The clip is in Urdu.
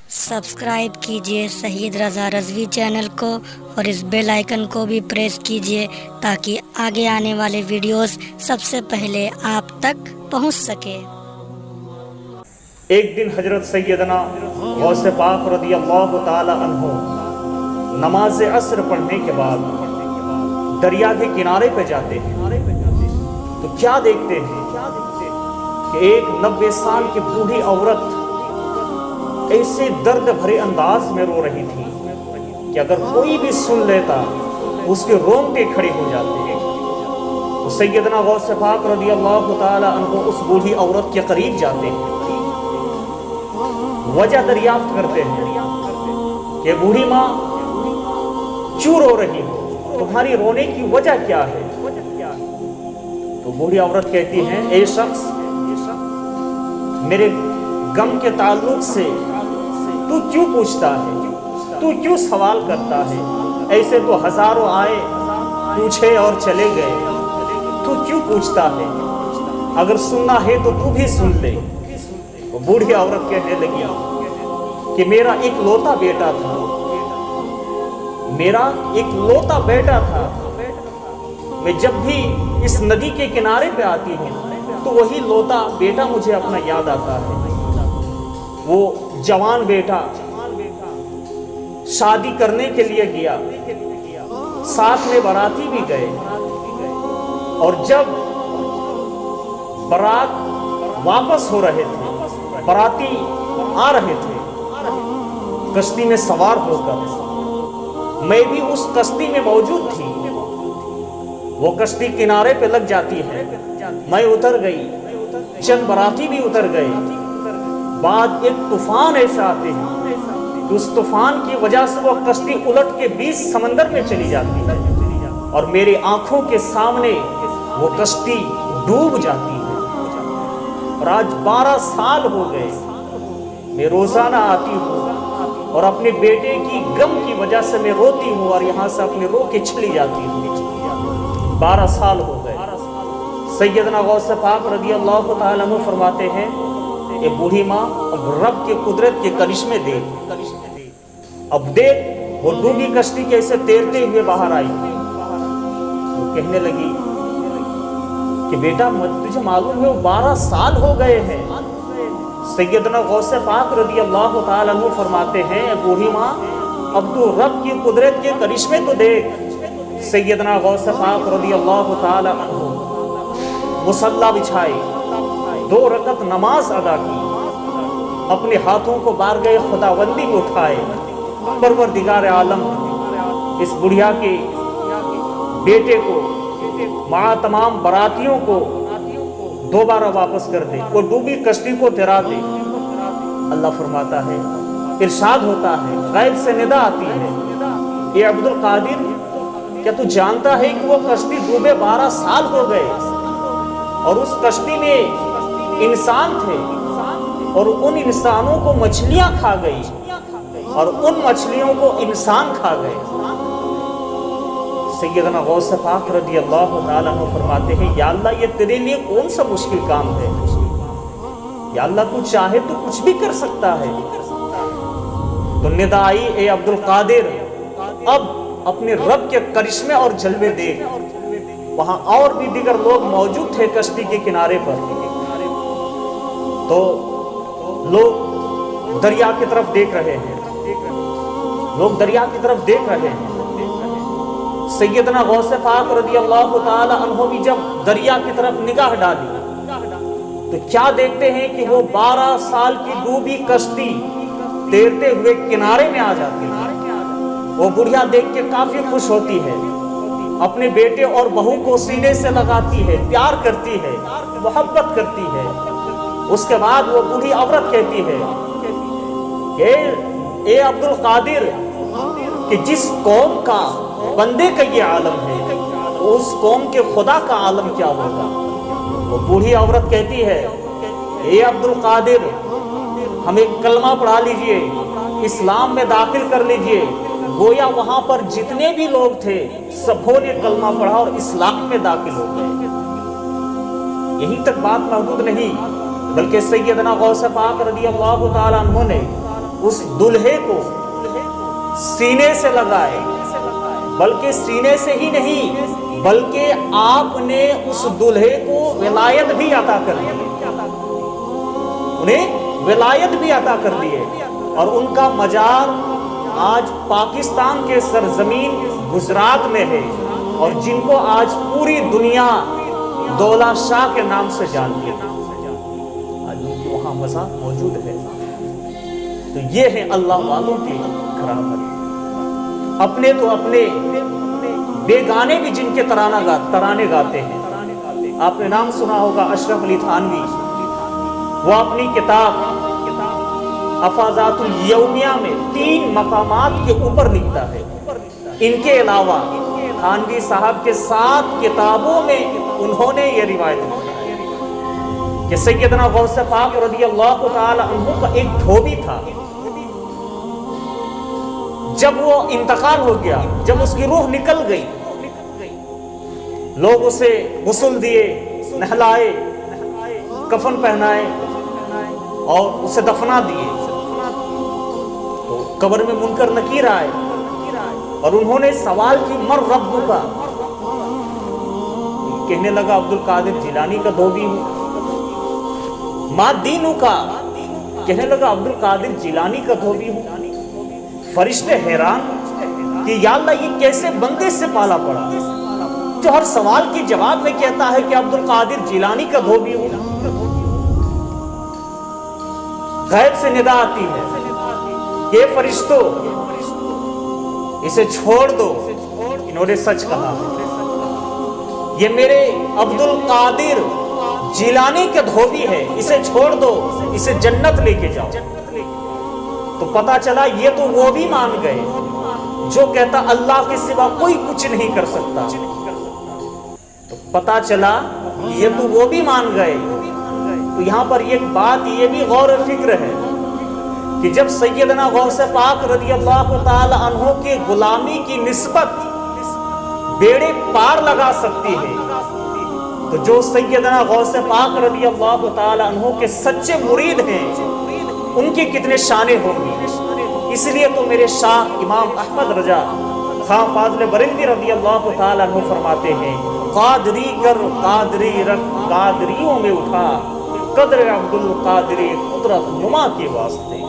سبسکرائب کیجئے شہید رضا رضوی چینل کو اور اس بیل آئیکن کو بھی پریس کیجئے تاکہ آگے آنے والے ویڈیوز سب سے پہلے آپ تک پہنچ سکے۔ ایک دن حضرت سیدنا غوث پاک رضی اللہ تعالی عنہ نماز عصر پڑھنے کے بعد دریا کے کنارے پہ جاتے ہیں تو کیا دیکھتے ہیں کہ ایک 90 سال کی بوڑھی عورت ایسے درد بھرے انداز میں رو رہی تھی کہ اگر کوئی بھی سن لیتا اس کے رونگٹے کھڑے ہو جاتے۔ تو سیدنا غوث پاک رضی اللہ تعالی عنہ اس بوڑھی عورت کے قریب جاتے ہیں، وجہ دریافت کرتے ہیں کہ بوڑھی ماں کیوں رو رہی ہو، تمہاری رونے کی وجہ کیا ہے؟ تو بوڑھی عورت کہتی ہے، اے شخص، میرے غم کے تعلق سے تو کیوں پوچھتا ہے، تو کیوں سوال کرتا ہے؟ ایسے تو ہزاروں آئے پوچھے اور چلے گئے، تو کیوں پوچھتا ہے؟ اگر سننا ہے تو تو بھی سن لے۔ بوڑھی عورت کہنے لگی کہ میرا ایک لوتا بیٹا تھا، میرا ایک لوتا بیٹا تھا، میں جب بھی اس ندی کے کنارے پہ آتی ہوں تو وہی لوتا بیٹا مجھے اپنا یاد آتا ہے۔ وہ جوان بیٹا شادی کرنے کے لیے گیا، ساتھ میں باراتی بھی گئے، اور جب بارات واپس ہو رہے تھے، باراتی آ رہے تھے کشتی میں سوار ہو کر، میں بھی اس کشتی میں موجود تھی۔ وہ کشتی کنارے پہ لگ جاتی ہے، میں اتر گئی، چند باراتی بھی اتر گئے۔ بعد ایک طوفان ایسا آتے ہیں کہ اس طوفان کی وجہ سے وہ کشتی الٹ کے بیچ سمندر میں چلی جاتی ہے، اور میری آنکھوں کے سامنے وہ کشتی ڈوب جاتی ہے۔ اور آج 12 سال ہو گئے، میں روزانہ آتی ہوں اور اپنے بیٹے کی غم کی وجہ سے میں روتی ہوں اور یہاں سے اپنے رو کے چلی جاتی ہوں۔ 12 سال ہو گئے۔ سیدنا غوث پاک رضی اللہ تعالیٰ عنہ فرماتے ہیں، اے بوڑھی ماں، اب رب کے قدرت کے کرشمے دیکھ، اب دیکھ وہ ڈوبی کشتی کیسے تیرتے ہوئے باہر آئی۔ وہ کہنے لگی کہ بیٹا تجھے معلوم ہے وہ 12 سال ہو گئے ہیں۔ سیدنا غوث پاک رضی اللہ تعالیٰ عنہ فرماتے ہیں، اے بوڑھی ماں، اب تو رب کی قدرت کے کرشمے تو دیکھ۔ سیدنا غوث پاک رضی اللہ تعالیٰ عنہ مصلی بچھائی، 2 رکعت نماز ادا کی، اپنے ہاتھوں کو بارگاہ خداوندی میں اٹھائے، پروردگار عالم اس بڑھیا کے بیٹے کو مع تمام براتیوں کو دوبارہ واپس کر دے، وہ ڈوبی کشتی کو تیرا دے۔ اللہ فرماتا ہے، ارشاد ہوتا ہے، غیب سے ندا آتی ہے، اے عبد القادر، کیا تو جانتا ہے کہ وہ کشتی ڈوبے 12 سال ہو گئے، اور اس کشتی میں انسان تھے، اور ان انسانوں کو مچھلیاں کھا گئی، اور ان مچھلیوں کو انسان کھا گئے۔ سیدنا غوث پاک رضی اللہ تعالیٰ عنہ فرماتے ہیں، یا اللہ، یہ تیرے لیے کون سا مشکل کام ہے؟ یا اللہ، تو چاہے تو کچھ بھی کر سکتا ہے۔ تو ندا آئی، اے عبد القادر، اب اپنے رب کے کرشمے اور جلوے دیکھ۔ وہاں اور بھی دیگر لوگ موجود تھے کشتی کے کنارے پر، تو لوگ دریا کی طرف دیکھ رہے ہیں، لوگ دریا کی طرف دیکھ رہے ہیں۔ سیدنا غوث پاک رضی اللہ تعالی عنہ بھی جب دریا کی طرف نگاہ ڈالی تو کیا دیکھتے ہیں کہ وہ 12 سال کی ڈوبی کشتی تیرتے ہوئے کنارے میں آ جاتی ہے۔ وہ بڑھیا دیکھ کے کافی خوش ہوتی ہے، اپنے بیٹے اور بہو کو سینے سے لگاتی ہے، پیار کرتی ہے، محبت کرتی ہے۔ اس کے بعد وہ بوڑھی عورت کہتی ہے کہ اے عبد القادر، کہ جس قوم کا بندے کا یہ عالم ہے، اس قوم کے خدا کا عالم کیا ہوگا؟ وہ بوڑھی عورت کہتی ہے، اے عبد القادر، ہمیں کلمہ پڑھا لیجئے، اسلام میں داخل کر لیجئے۔ گویا وہاں پر جتنے بھی لوگ تھے سبوں نے کلمہ پڑھا اور اسلام میں داخل ہو گئے۔ یہیں تک بات محدود نہیں، بلکہ سیدنا غوث پاک رضی اللہ تعالیٰ عنہ نے اس دلہے کو سینے سے لگائے، بلکہ سینے سے ہی نہیں بلکہ آپ نے اس دلہے کو ولایت بھی عطا کر دی، انہیں ولایت بھی عطا کر دی ہے، اور ان کا مزار آج پاکستان کے سرزمین گجرات میں ہے، اور جن کو آج پوری دنیا دولہ شاہ کے نام سے جانتی ہے، آج ان کی وہاں مزار موجود ہے۔ تو یہ ہے اللہ والوں کی کرامت۔ اپنے تو اپنے، بیگانے بھی جن کے ترانے گاتے ہیں۔ آپ نے نام سنا ہوگا اشرف علی تھانوی، وہ اپنی کتاب افاضات الیومیہ میں 3 مقامات کے اوپر لکھتا ہے۔ ان کے علاوہ تھانوی صاحب کے 7 کتابوں میں انہوں نے یہ روایت لکھی کہ سیدنا غوث پاک رضی اللہ تعالی عنہ کا ایک دھوبی تھا، جب وہ انتقال ہو گیا، جب اس کی روح نکل گئی، لوگ اسے غسل دیے، نہلائے، کفن پہنائے اور اسے دفنا دیے، تو قبر میں منکر نکیر آئے اور انہوں نے سوال کی مر رب کا، کہنے لگا عبد القادر جیلانی کا دھوبی ہوں۔ ما دینو کا، کہنے لگا عبد القادر جیلانی کا دھوبی ہوں۔ فرشتے حیران کہ یا اللہ یہ کیسے بندے سے پالا پڑا جو ہر سوال کے جواب میں کہتا ہے کہ عبد القادر جیلانی کا دھوبی ہوں۔ غیب سے ندا آتی ہے کہ فرشتوں اسے چھوڑ دو، انہوں نے سچ کہا، یہ میرے عبد القادر جیلانی کا دھوبی ہے، اسے چھوڑ دو، اسے جنت لے کے جاؤ۔ تو پتا چلا یہ تو وہ بھی مان گئے جو کہتا اللہ کے سوا کوئی کچھ نہیں کر سکتا، تو پتا چلا یہ تو وہ بھی مان گئے۔ تو یہاں پر ایک بات یہ بھی غور و فکر ہے کہ جب سیدنا غوث پاک رضی اللہ تعالی عنہ کے غلامی کی نسبت بیڑے پار لگا سکتی ہے، تو جو سیدنا غوث پاک رضی اللہ تعالی عنہ کے سچے مرید ہیں ان کی کتنے شانیں ہوں گی۔ اس لیے تو میرے شاہ امام احمد رضا خان فاضل بریلوی رضی اللہ تعالیٰ عنہ فرماتے ہیں، قادری کر قادری رکھ قادریوں میں اٹھا، قدر عبد القادر قدرت نما کے واسطے۔